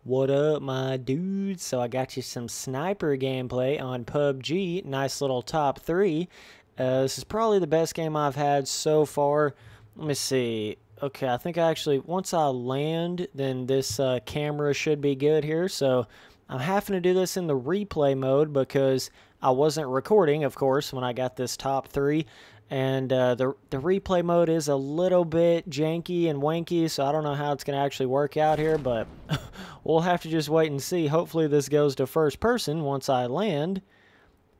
What up, my dudes? So I got you some sniper gameplay on PUBG. Nice little top 3. This is probably the best game I've had so far. Let me see. Okay, I think once I land, then this camera should be good here. So I'm having to do this in the replay mode because I wasn't recording, of course, when I got this top 3. And the replay mode is a little bit janky and wanky, so I don't know how it's going to actually work out here, but we'll have to just wait and see. Hopefully this goes to first person once I land.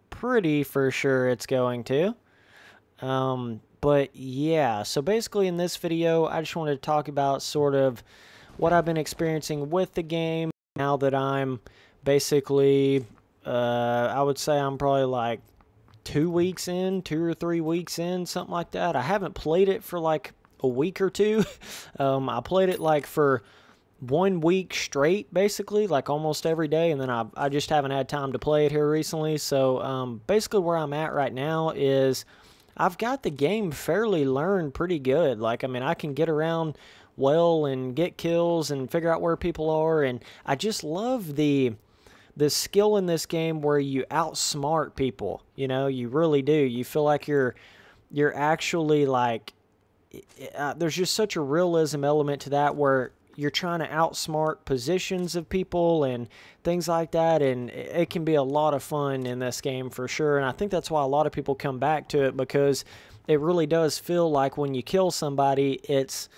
Pretty for sure it's going to. But yeah, so basically in this video, I just wanted to talk about sort of what I've been experiencing with the game now that I'm basically, I would say I'm probably like 2 weeks in, 2 or 3 weeks in, something like that. I haven't played it for like a week or two. I played it like for 1 week straight, basically, like almost every day, and then I just haven't had time to play it here recently. So basically where I'm at right now is I've got the game fairly learned pretty good. Like, I mean, I can get around well and get kills and figure out where people are, and I just love the skill in this game where you outsmart people. You know, you really do. You feel like you're actually like, there's just such a realism element to that where you're trying to outsmart positions of people and things like that, and it can be a lot of fun in this game for sure. And I think that's why a lot of people come back to it, because it really does feel like when you kill somebody, it's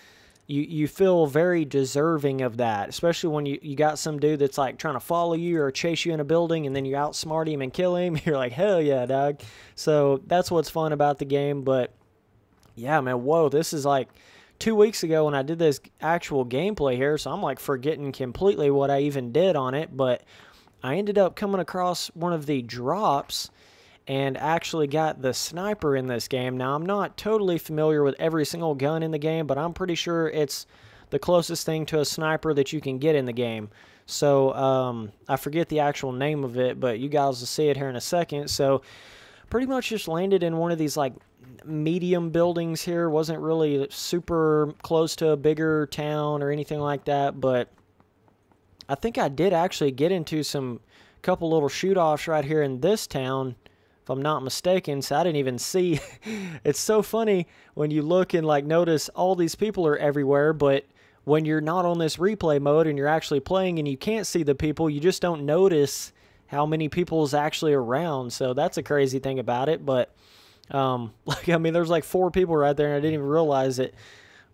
you feel very deserving of that, especially when you got some dude that's like trying to follow you or chase you in a building, and then you outsmart him and kill him. You're like, hell yeah, dog. So that's what's fun about the game. But yeah, man, whoa, this is like 2 weeks ago when I did this actual gameplay here, so I'm like forgetting completely what I even did on it. But I ended up coming across one of the drops and actually got the sniper in this game. Now, I'm not totally familiar with every single gun in the game, but I'm pretty sure it's the closest thing to a sniper that you can get in the game. So, I forget the actual name of it, but you guys will see it here in a second. So, pretty much just landed in one of these, like, medium buildings here. Wasn't really super close to a bigger town or anything like that, but I think I did actually get into couple little shoot-offs right here in this town, if I'm not mistaken, so I didn't even see. It's so funny when you look and like notice all these people are everywhere, but when you're not on this replay mode and you're actually playing and you can't see the people, you just don't notice how many people is actually around. So that's a crazy thing about it. But like, I mean, there's like 4 people right there and I didn't even realize it.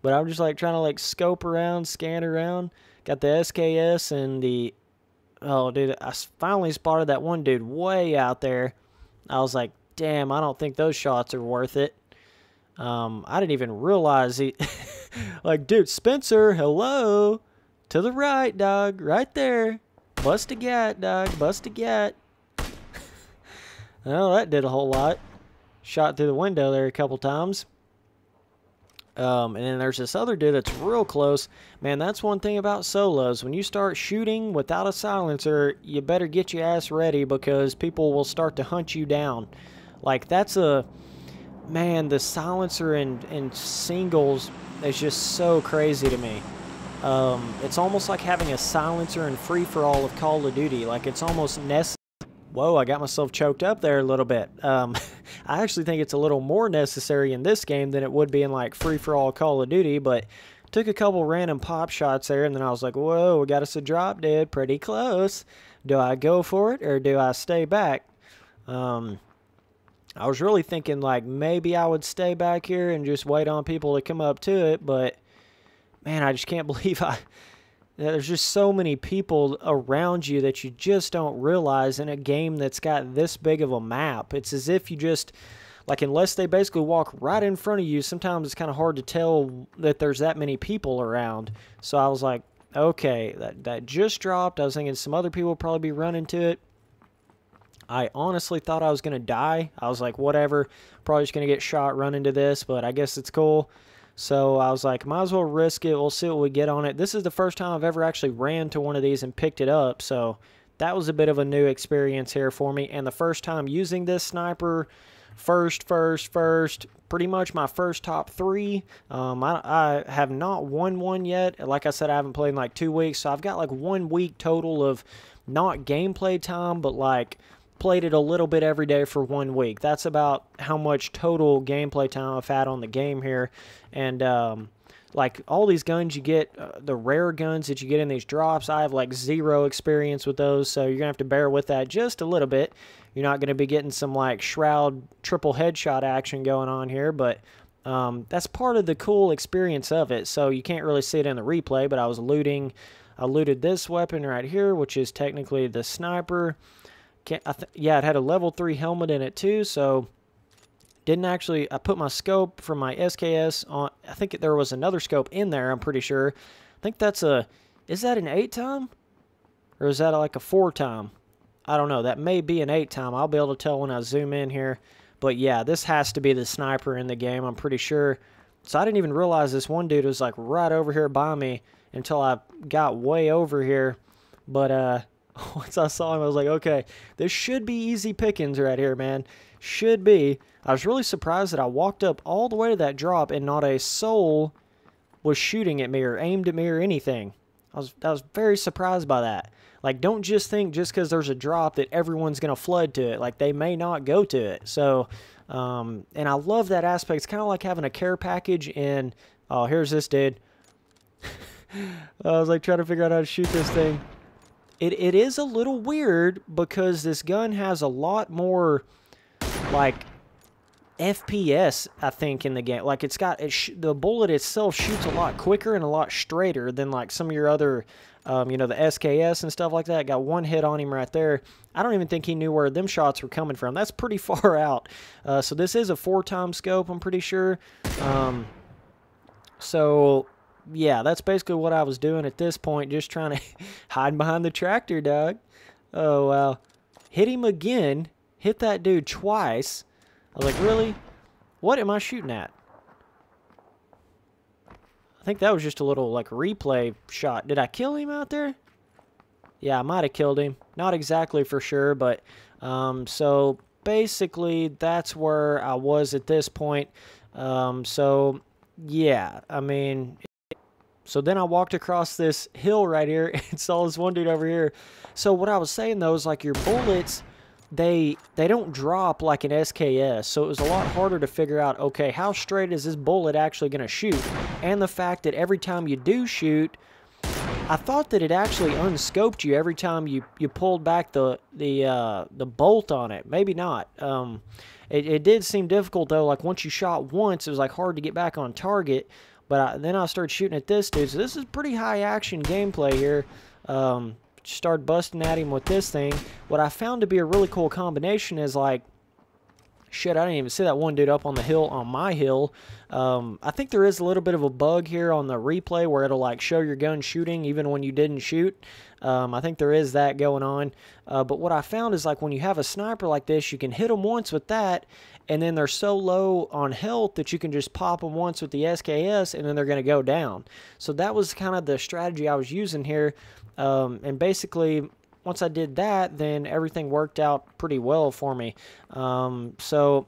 But I'm just like trying to like scope around, scan around. Got the SKS and the, oh dude, I finally spotted that one dude way out there. I was like, damn, I don't think those shots are worth it. I didn't even realize he... like, dude, Spencer, hello. To the right, dog. Right there. Bust a gat, dog. Bust a gat. Well, that did a whole lot. Shot through the window there a couple times. And then there's this other dude that's real close. Man, that's one thing about solos. When you start shooting without a silencer, you better get your ass ready because people will start to hunt you down. Like, that's a... Man, the silencer in singles is just so crazy to me. It's almost like having a silencer in free-for-all of Call of Duty. Like, it's almost necessary. Whoa, I got myself choked up there a little bit. I actually think it's a little more necessary in this game than it would be in like free-for-all Call of Duty, but took a couple random pop shots there, and then I was like, whoa, we got us a drop, dude. Pretty close. Do I go for it, or do I stay back? I was really thinking like maybe I would stay back here and just wait on people to come up to it, but man, I just can't believe there's just so many people around you that you just don't realize in a game that's got this big of a map. It's as if you just, like, unless they basically walk right in front of you, sometimes it's kind of hard to tell that there's that many people around. So I was like, okay, that just dropped. I was thinking some other people would probably be running to it. I honestly thought I was going to die. I was like, whatever, probably just going to get shot running to this, but I guess it's cool. So I was like, might as well risk it. We'll see what we get on it. This is the first time I've ever actually ran to one of these and picked it up. So that was a bit of a new experience here for me. And the first time using this sniper first. Pretty much my first top 3. I have not won one yet. Like I said, I haven't played in like 2 weeks, so I've got like 1 week total of not gameplay time, but like played it a little bit every day for 1 week. That's about how much total gameplay time I've had on the game here. And like all these guns you get, the rare guns that you get in these drops, I have like 0 experience with those, so you're gonna have to bear with that just a little bit. You're not gonna be getting some like Shroud triple headshot action going on here, but that's part of the cool experience of it. So you can't really see it in the replay, but I looted this weapon right here, which is technically the sniper. Yeah, it had a level 3 helmet in it too, so didn't actually, I put my scope from my SKS on, I think there was another scope in there, I'm pretty sure. I think that's is that an 8 time? Or is that like a 4 time? I don't know, that may be an 8 time. I'll be able to tell when I zoom in here. But yeah, this has to be the sniper in the game, I'm pretty sure. So I didn't even realize this one dude was like right over here by me until I got way over here. But once I saw him, I was like, okay, this should be easy pickings right here, man. Should be. I was really surprised that I walked up all the way to that drop and not a soul was shooting at me or aimed at me or anything. I was very surprised by that. Like, don't just think just because there's a drop that everyone's going to flood to it. Like, they may not go to it. So, and I love that aspect. It's kind of like having a care package in, oh, here's this dude. I was like trying to figure out how to shoot this thing. It is a little weird because this gun has a lot more, like, FPS, I think, in the game. Like, it's got, the bullet itself shoots a lot quicker and a lot straighter than, like, some of your other, you know, the SKS and stuff like that. Got 1 hit on him right there. I don't even think he knew where them shots were coming from. That's pretty far out. So this is a 4-time scope, I'm pretty sure. So, yeah, that's basically what I was doing at this point, just trying to hide behind the tractor, dog. Oh, wow. Hit him again. Hit that dude twice. I was like, really? What am I shooting at? I think that was just a little, like, replay shot. Did I kill him out there? Yeah, I might have killed him. Not exactly for sure, but, so, basically, that's where I was at this point. So, yeah, I mean, so then I walked across this hill right here and saw this one dude over here. So what I was saying, though, is, like, your bullets, they don't drop like an SKS, so it was a lot harder to figure out, okay, how straight is this bullet actually going to shoot? And the fact that every time you do shoot, I thought that it actually unscoped you every time you pulled back the bolt on it. Maybe not. It did seem difficult, though. Like, once you shot once, it was, like, hard to get back on target. But then I started shooting at this dude, so this is pretty high-action gameplay here. Started busting at him with this thing. What I found to be a really cool combination is, like, shit, I didn't even see that one dude up on the hill, on my hill. I think there is a little bit of a bug here on the replay where it'll, like, show your gun shooting even when you didn't shoot. I think there is that going on. But what I found is, like, when you have a sniper like this, you can hit them once with that, and then they're so low on health that you can just pop them once with the SKS, and then they're going to go down. So that was kind of the strategy I was using here. And basically, once I did that, then everything worked out pretty well for me. So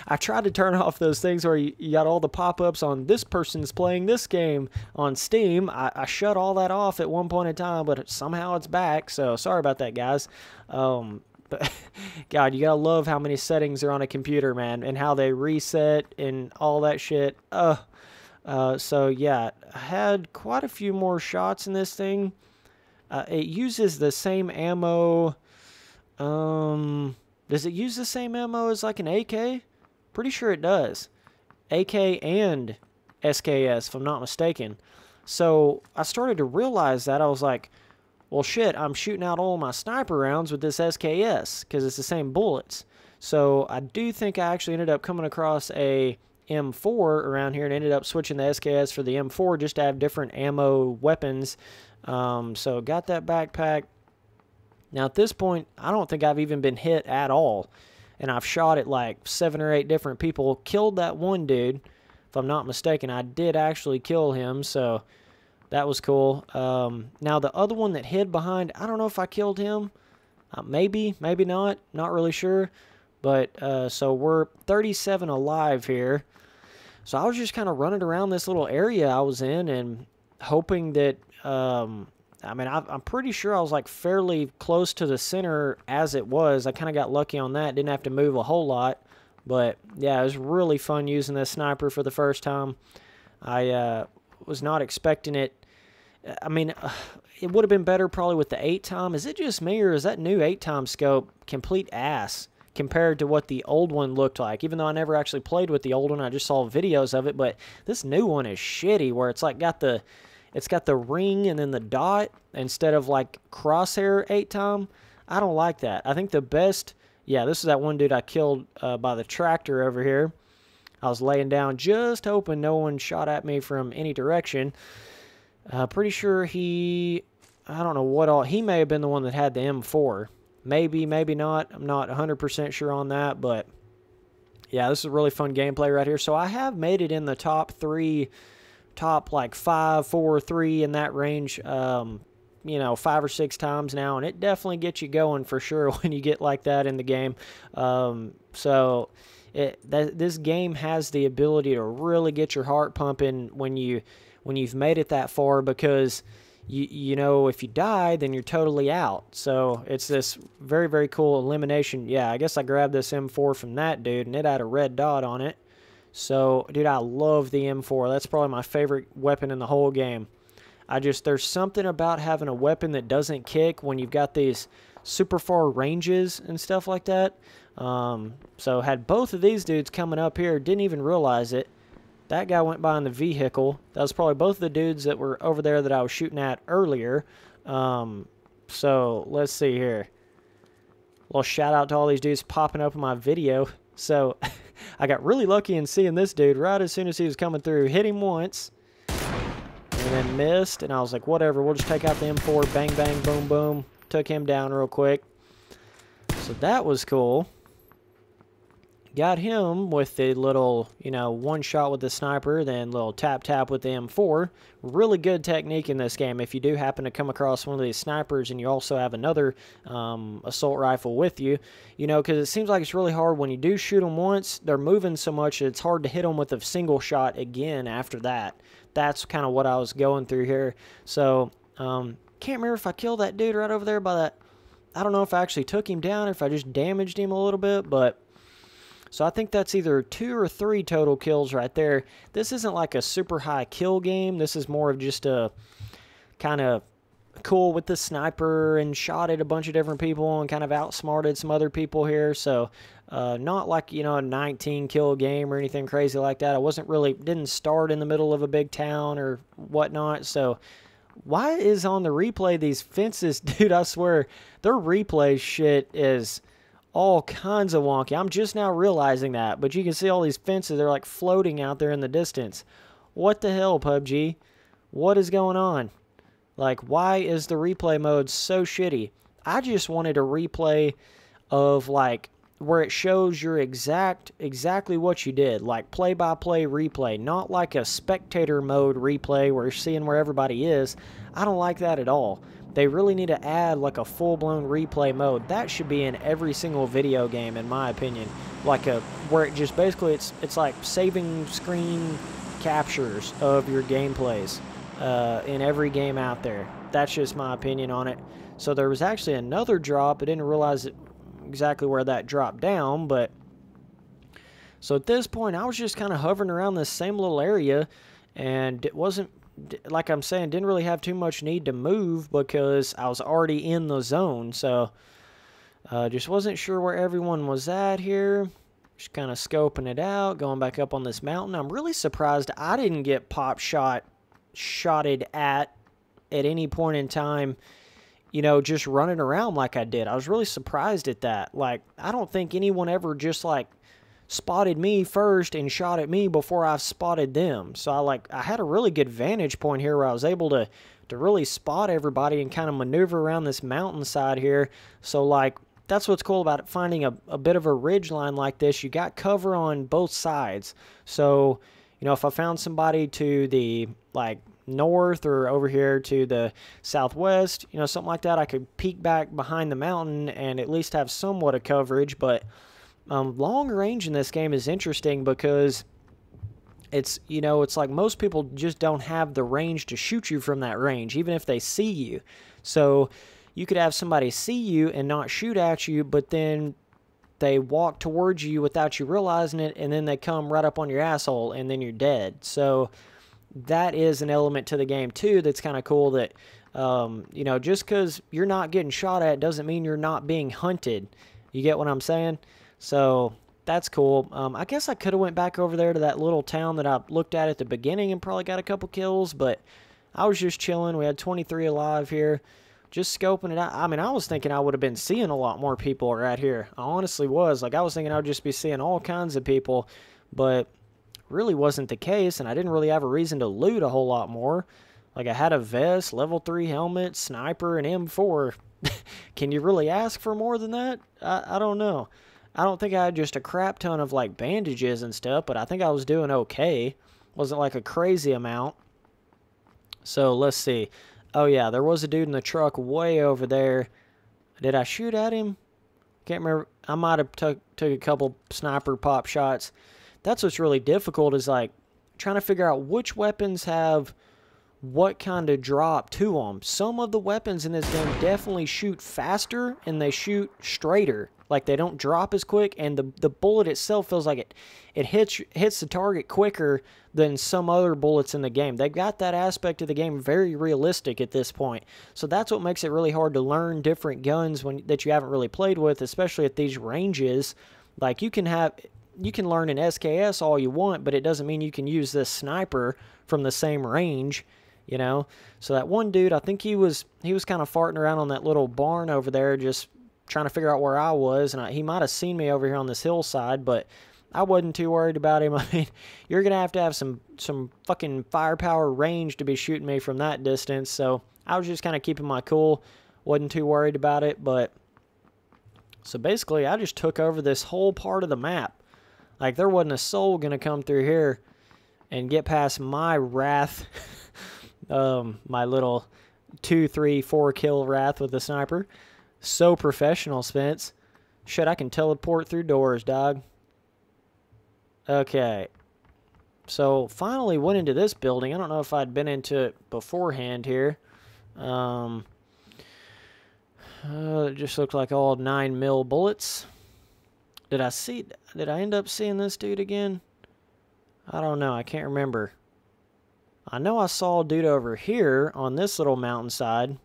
I tried to turn off those things where you got all the pop-ups on this person's playing this game on Steam. I shut all that off at one point in time, but somehow it's back. So sorry about that, guys. But God, you gotta love how many settings are on a computer, man, and how they reset and all that shit. So yeah, I had quite a few more shots in this thing. It uses the same ammo. Does it use the same ammo as like an AK? Pretty sure it does. AK and SKS, if I'm not mistaken. So I started to realize that. I was like, well, shit, I'm shooting out all my sniper rounds with this SKS because it's the same bullets. So I do think I actually ended up coming across a M4 around here and ended up switching the SKS for the M4 just to have different ammo weapons. So got that backpack. Now at this point, I don't think I've even been hit at all. And I've shot at like 7 or 8 different people. Killed that one dude. If I'm not mistaken, I did actually kill him. So that was cool. Now the other one that hid behind, I don't know if I killed him. Maybe, maybe not. Not really sure. But, so we're 37 alive here. So I was just kind of running around this little area I was in and hoping that, I mean, I'm pretty sure I was like fairly close to the center as it was. I kind of got lucky on that. Didn't have to move a whole lot. But, yeah, it was really fun using this sniper for the first time. I was not expecting it. I mean, it would have been better probably with the 8-time. Is it just me, or is that new 8-time scope complete ass compared to what the old one looked like? Even though I never actually played with the old one, I just saw videos of it. But this new one is shitty, where it's like it's got the ring and then the dot instead of like crosshair 8-time. I don't like that. I think the best, yeah, this is that one dude I killed by the tractor over here. I was laying down just hoping no one shot at me from any direction. Pretty sure I don't know what all, he may have been the one that had the M4. Maybe, maybe not. I'm not 100% sure on that, but yeah, this is a really fun gameplay right here. So I have made it in the top like 5, 4, 3 in that range, you know, 5 or 6 times now, and it definitely gets you going for sure when you get like that in the game. So this game has the ability to really get your heart pumping when you've made it that far, because you know, if you die, then you're totally out. So it's this very, very cool elimination. Yeah, I guess I grabbed this M4 from that dude, and it had a red dot on it. So, dude, I love the M4. That's probably my favorite weapon in the whole game. There's something about having a weapon that doesn't kick when you've got these super far ranges and stuff like that. So had both of these dudes coming up here, didn't even realize it. That guy went by in the vehicle. That was probably both of the dudes that were over there that I was shooting at earlier. So let's see here. A little shout out to all these dudes popping up in my video. So I got really lucky in seeing this dude right as soon as he was coming through. Hit him once and then missed. And I was like, whatever, we'll just take out the M4. Bang, bang, boom, boom. Took him down real quick. So that was cool. Got him with the little, you know, one shot with the sniper, then little tap with the M4. Really good technique in this game if you do happen to come across one of these snipers and you also have another assault rifle with you. You know, because it seems like it's really hard when you do shoot them once. They're moving so much that it's hard to hit them with a single shot again after that. That's kind of what I was going through here. So, can't remember if I killed that dude right over there by that. I don't know if I actually took him down or if I just damaged him a little bit, but... So I think that's either 2 or 3 total kills right there. This isn't like a super high kill game. This is more of just a kind of cool with the sniper and shot at a bunch of different people and kind of outsmarted some other people here. So not like, you know, a 19 kill game or anything crazy like that. I didn't start in the middle of a big town or whatnot. So why is on the replay these fences, dude, I swear their replay shit is... all kinds of wonky. I'm just now realizing that, but you can see all these fences, they're like floating out there in the distance. What the hell, PUBG? What is going on? Like, why is the replay mode so shitty? I just wanted a replay of, like, where it shows your exactly what you did, like play-by-play replay, not like a spectator mode replay where you're seeing where everybody is. I don't like that at all. They really need to add like a full-blown replay mode. That should be in every single video game, in my opinion. Like where it just basically it's like saving screen captures of your gameplays in every game out there. That's just my opinion on it. So there was actually another drop. I didn't realize exactly where that dropped down, but so at this point I was just kind of hovering around this same little area, and it wasn't, like I'm saying, didn't really have too much need to move because I was already in the zone. So just wasn't sure where everyone was at here. Just kind of scoping it out, going back up on this mountain. I'm really surprised I didn't get shotted at any point in time, you know, just running around like I did. I was really surprised at that. Like, I don't think anyone ever just like spotted me first and shot at me before I spotted them. So I had a really good vantage point here where I was able to really spot everybody and kind of maneuver around this mountainside here. So like, that's what's cool about it, finding a bit of a ridge line like this. You got cover on both sides. So, you know, if I found somebody to the like north or over here to the southwest, you know, something like that, I could peek back behind the mountain and at least have somewhat of coverage. But long range in this game is interesting because it's, you know, it's like most people just don't have the range to shoot you from that range, even if they see you. So you could have somebody see you and not shoot at you, but then they walk towards you without you realizing it, and then they come right up on your asshole, and then you're dead. So that is an element to the game, too, that's kind of cool that, you know, just because you're not getting shot at doesn't mean you're not being hunted. You get what I'm saying? So that's cool. I guess I could have went back over there to that little town that I looked at the beginning and probably got a couple kills, but I was just chilling. We had 23 alive here, just scoping it out. I mean, I was thinking I would have been seeing a lot more people right here. I honestly was. Like, I was thinking I would just be seeing all kinds of people, but really wasn't the case, and I didn't really have a reason to loot a whole lot more. Like, I had a vest, level 3 helmet, sniper, and M4. Can you really ask for more than that? I don't know. I don't think I had just a crap ton of, like, bandages and stuff, but I think I was doing okay. Wasn't, like, a crazy amount. So, let's see. Oh, yeah, there was a dude in the truck way over there. Did I shoot at him? Can't remember. I might have took a couple sniper pop shots. That's what's really difficult is, like, trying to figure out which weapons have what kind of drop to them. Some of the weapons in this game definitely shoot faster, and they shoot straighter. Like, they don't drop as quick, and the bullet itself feels like it hits the target quicker than some other bullets in the game. They've got that aspect of the game very realistic at this point. So that's what makes it really hard to learn different guns that you haven't really played with, especially at these ranges. Like, you can learn an SKS all you want, but it doesn't mean you can use this sniper from the same range, you know? So that one dude, I think he was kind of farting around on that little barn over there, just trying to figure out where I was, and he might have seen me over here on this hillside, but I wasn't too worried about him. I mean, you're going to have some fucking firepower range to be shooting me from that distance, so I was just kind of keeping my cool, wasn't too worried about it, but so basically I just took over this whole part of the map. Like, there wasn't a soul going to come through here and get past my wrath, my little 2, 3, 4 kill wrath with the sniper. So professional, Spence. Shit, I can teleport through doors, dog. Okay. So, finally went into this building. I don't know if I'd been into it beforehand here. It just looked like all 9mm bullets. Did I end up seeing this dude again? I don't know. I can't remember. I know I saw a dude over here on this little mountainside.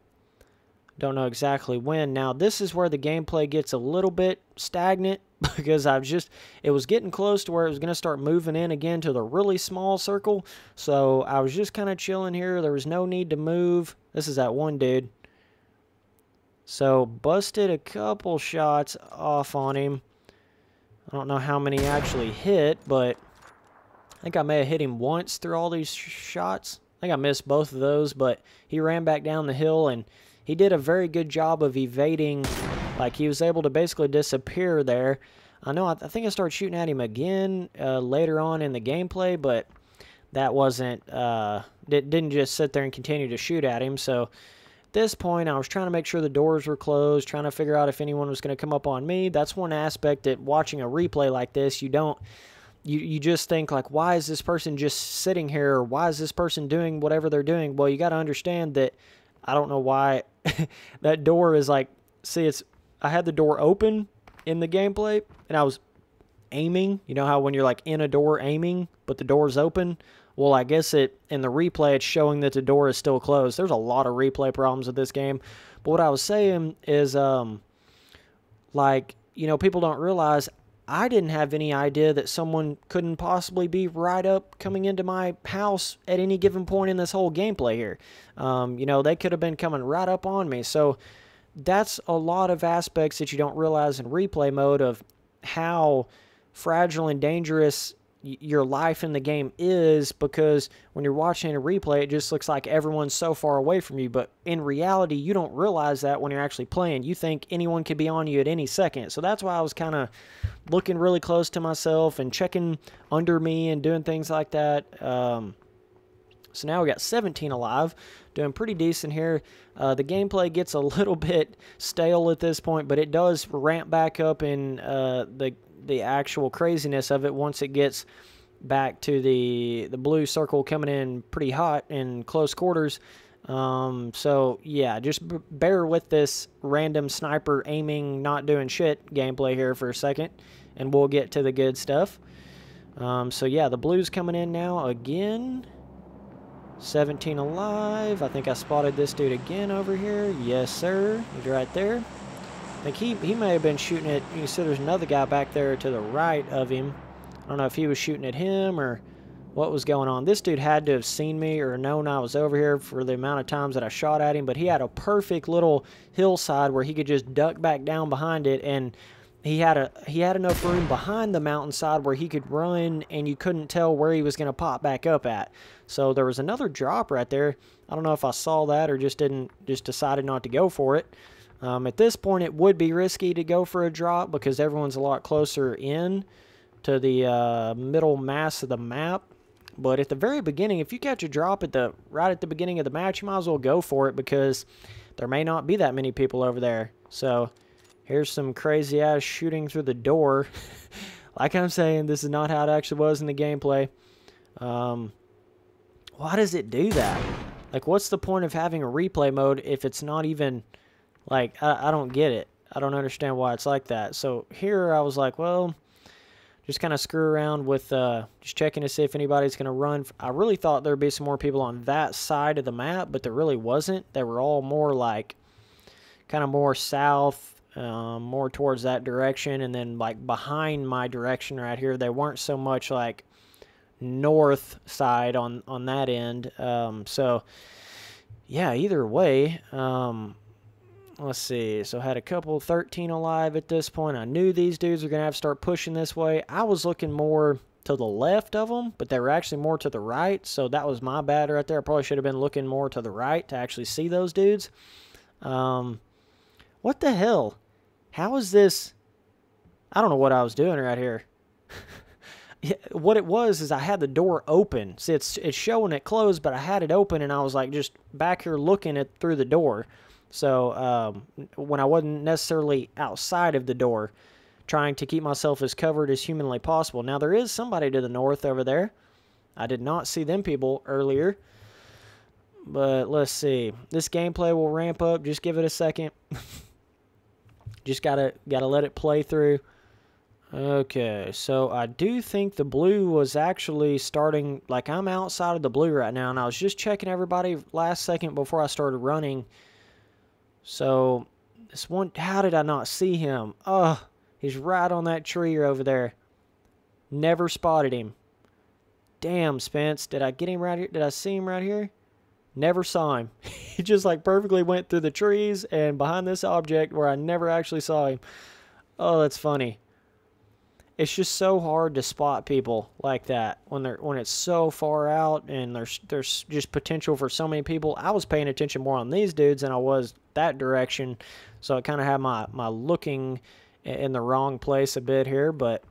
Don't know exactly when. Now, this is where the gameplay gets a little bit stagnant because it was getting close to where it was going to start moving in again to the really small circle. So, I was just kind of chilling here. There was no need to move. This is that one dude. So, busted a couple shots off on him. I don't know how many actually hit, but I think I may have hit him once through all these shots. I think I missed both of those, but he ran back down the hill, and he did a very good job of evading. Like, he was able to basically disappear there. I think I started shooting at him again later on in the gameplay, but that wasn't, didn't just sit there and continue to shoot at him. So at this point, I was trying to make sure the doors were closed, trying to figure out if anyone was going to come up on me. That's one aspect that watching a replay like this, you just think, like, why is this person just sitting here, or why is this person doing whatever they're doing? Well, you got to understand that, I don't know why, that door is like, see, I had the door open in the gameplay, and I was aiming. You know how when you're, like, in a door aiming, but the door's open? Well, I guess in the replay, it's showing that the door is still closed. There's a lot of replay problems with this game. But what I was saying is, like, you know, people don't realize I didn't have any idea that someone couldn't possibly be right up coming into my house at any given point in this whole gameplay here. You know, they could have been coming right up on me. So that's a lot of aspects that you don't realize in replay mode of how fragile and dangerous your life in the game is, because when you're watching a replay, it just looks like everyone's so far away from you, but in reality, you don't realize that when you're actually playing. You think anyone could be on you at any second. So that's why I was kind of looking really close to myself and checking under me and doing things like that. So now we got 17 alive, doing pretty decent here. The gameplay gets a little bit stale at this point, but it does ramp back up in the actual craziness of it once it gets back to the blue circle coming in pretty hot in close quarters. So yeah, just bear with this random sniper aiming, not doing shit gameplay here for a second, and we'll get to the good stuff. So yeah, the blue's coming in now again. 17 alive. I think I spotted this dude again over here. Yes, sir. He's right there. I think he may have been shooting at... You can see there's another guy back there to the right of him. I don't know if he was shooting at him or what was going on. This dude had to have seen me or known I was over here for the amount of times that I shot at him, but he had a perfect little hillside where he could just duck back down behind it, and he had enough room behind the mountainside where he could run and you couldn't tell where he was going to pop back up at. So there was another drop right there. I don't know if I saw that or just decided not to go for it. At this point, it would be risky to go for a drop because everyone's a lot closer in to the middle mass of the map. But at the very beginning, if you catch a drop right at the beginning of the match, you might as well go for it because there may not be that many people over there. So here's some crazy ass shooting through the door. Like I'm saying, this is not how it actually was in the gameplay. Why does it do that? Like, what's the point of having a replay mode if it's not even... Like, I don't get it. I don't understand why it's like that. So here I was like, well, just kind of screw around with just checking to see if anybody's going to run. I really thought there would be some more people on that side of the map, but there really wasn't. They were all more like, kind of more south, more towards that direction. And then like behind my direction right here, they weren't so much like north side on that end. So yeah, either way, let's see. So I had a couple 13 alive at this point. I knew these dudes were going to have to start pushing this way. I was looking more to the left of them, but they were actually more to the right. So that was my bad right there. I probably should have been looking more to the right to actually see those dudes. What the hell? How is this? I don't know what I was doing right here. What it was is I had the door open. See, it's showing it closed, but I had it open, and I was like just back here looking through the door. So when I wasn't necessarily outside of the door, trying to keep myself as covered as humanly possible. Now, there is somebody to the north over there. I did not see them people earlier. But let's see. This gameplay will ramp up. Just give it a second. Just gotta let it play through. Okay, so I do think the blue was actually starting... Like, I'm outside of the blue right now, and I was just checking everybody last second before I started running. So, this one, how did I not see him? Oh, he's right on that tree over there. Never spotted him. Damn, Spence, did I get him right here? Did I see him right here? Never saw him. He just like perfectly went through the trees and behind this object where I never actually saw him. Oh, that's funny. It's just so hard to spot people like that when it's so far out and there's just potential for so many people. I was paying attention more on these dudes than I was that direction, so I kind of had my looking in the wrong place a bit here. But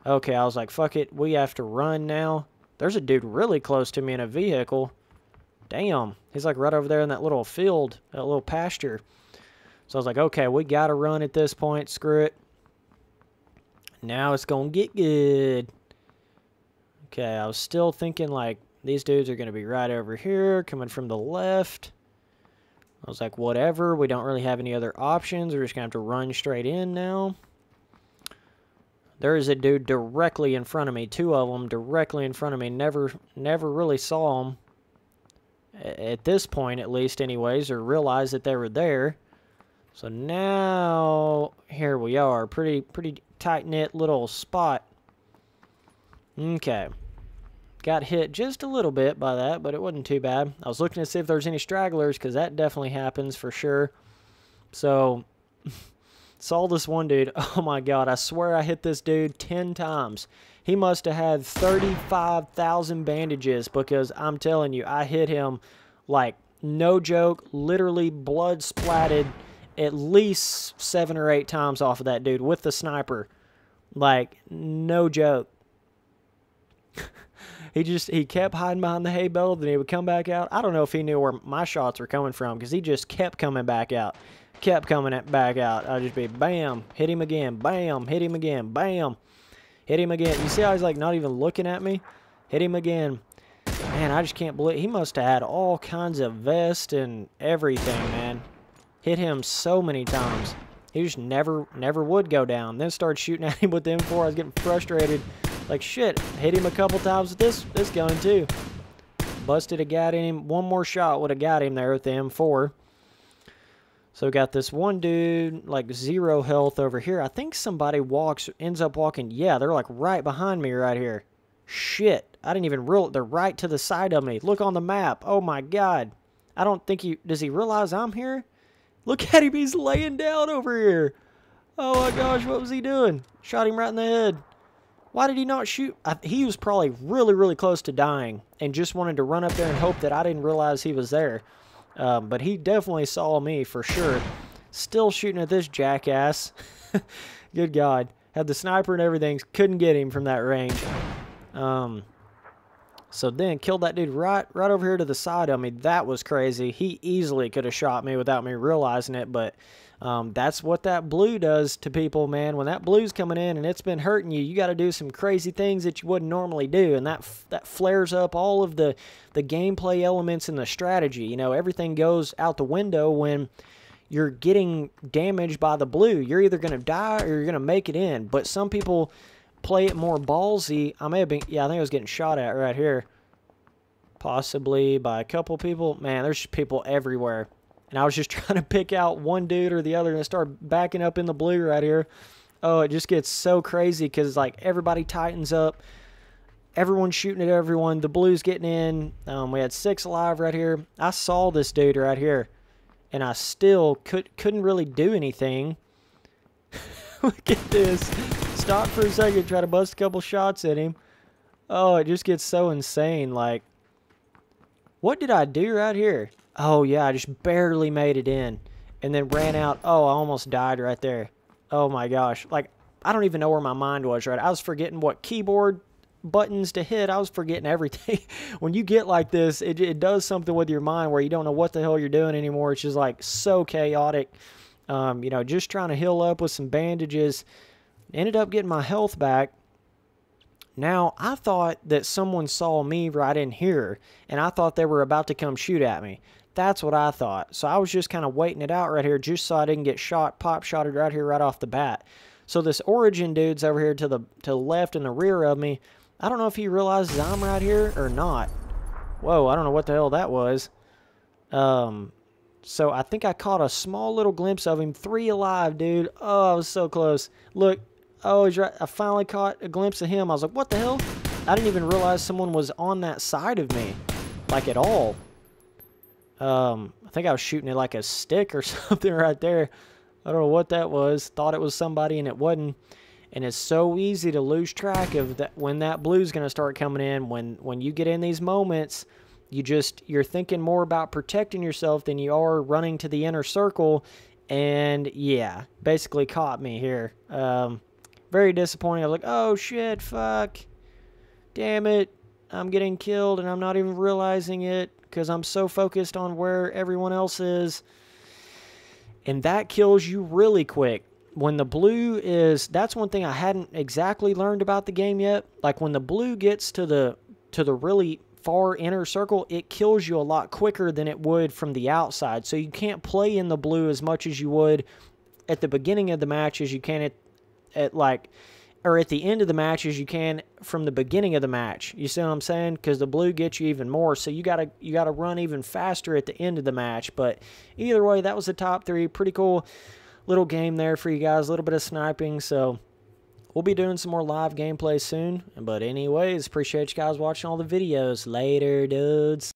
okay, I was like, fuck it, we have to run now. There's a dude really close to me in a vehicle. Damn, he's like right over there in that little field, that little pasture. So I was like, okay, we gotta run at this point. Screw it. Now it's gonna get good. Okay, I was still thinking like these dudes are gonna be right over here, coming from the left. I was like, whatever. We don't really have any other options. We're just gonna have to run straight in now. There is a dude directly in front of me. Two of them directly in front of me. Never really saw them at this point, at least, anyways, or realized that they were there. So now here we are. Pretty tight-knit little spot. Okay. Got hit just a little bit by that, but it wasn't too bad. I was looking to see if there's any stragglers, because that definitely happens for sure. So, saw this one dude. Oh my god, I swear I hit this dude 10 times. He must have had 35,000 bandages, because I'm telling you, I hit him like, no joke, literally blood splatted at least 7 or 8 times off of that dude with the sniper. Like, no joke. He kept hiding behind the hay bale, then he would come back out. I don't know if he knew where my shots were coming from, because he just kept coming back out. kept coming back out. I'd just be bam, hit him again, bam, hit him again, bam, hit him again. You see how he's like not even looking at me? Hit him again. Man, I just can't believe he must have had all kinds of vest and everything, man. Hit him so many times. He just never would go down. Then started shooting at him with the M4. I was getting frustrated. Like, shit, hit him a couple times with this gun, too. Busted a gat in him. One more shot would have got him there with the M4. So we got this one dude, like 0 health over here. I think somebody ends up walking. Yeah, they're like right behind me right here. Shit, I didn't even realize. They're right to the side of me. Look on the map. Oh, my God. I don't think does he realize I'm here? Look at him. He's laying down over here. Oh, my gosh. What was he doing? Shot him right in the head. Why did he not shoot? He was probably really, really close to dying and just wanted to run up there and hope that I didn't realize he was there. But he definitely saw me for sure. Still shooting at this jackass. Good God. Had the sniper and everything. Couldn't get him from that range. So then killed that dude right over here to the side of me. That was crazy. He easily could have shot me without me realizing it, but that's what that blue does to people, man. When that blue's coming in and it's been hurting you, you got to do some crazy things that you wouldn't normally do, and that flares up all of the gameplay elements and the strategy. You know, everything goes out the window when you're getting damaged by the blue. You're either going to die or you're going to make it in, but some people play it more ballsy. I think I was getting shot at right here. Possibly by a couple people. Man, there's people everywhere. And I was just trying to pick out one dude or the other and start backing up in the blue right here. Oh, it just gets so crazy because, like, everybody tightens up. Everyone's shooting at everyone. The blue's getting in. We had 6 alive right here. I saw this dude right here. And I still couldn't really do anything. Look at this. Stop for a second, try to bust a couple shots at him. Oh, it just gets so insane. Like, what did I do right here? Oh, yeah, I just barely made it in. And then ran out. Oh, I almost died right there. Oh, my gosh. Like, I don't even know where my mind was, right? I was forgetting what keyboard buttons to hit. I was forgetting everything. When you get like this, it does something with your mind where you don't know what the hell you're doing anymore. It's just, like, so chaotic. You know, just trying to heal up with some bandages. Ended up getting my health back. Now, I thought that someone saw me right in here, and I thought they were about to come shoot at me. That's what I thought. So I was just kind of waiting it out right here just so I didn't get pop-shotted right here right off the bat. So this Origin dude's over here to the left and the rear of me. I don't know if he realizes I'm right here or not. Whoa, I don't know what the hell that was. So I think I caught a small little glimpse of him. 3 alive, dude. Oh, I was so close. Look. Oh, he's right. I finally caught a glimpse of him. I was like, what the hell? I didn't even realize someone was on that side of me. Like, at all. I think I was shooting at like a stick or something right there. I don't know what that was. Thought it was somebody and it wasn't. And it's so easy to lose track of that when that blue's going to start coming in. When you get in these moments, you're thinking more about protecting yourself than you are running to the inner circle. And yeah, basically caught me here. Very disappointing. I was like, oh shit, fuck. Damn it. I'm getting killed and I'm not even realizing it because I'm so focused on where everyone else is. And that kills you really quick. When the blue is, that's one thing I hadn't exactly learned about the game yet. Like when the blue gets to the really far inner circle, it kills you a lot quicker than it would from the outside. So you can't play in the blue as much as you would at the beginning of the match as you can at the end of the match as you can from the beginning of the match. You see what I'm saying? Because the blue gets you even more, so you gotta run even faster at the end of the match. But either way, that was the top 3. Pretty cool little game there for you guys. A little bit of sniping, so we'll be doing some more live gameplay soon. But anyways, appreciate you guys watching all the videos. Later, dudes.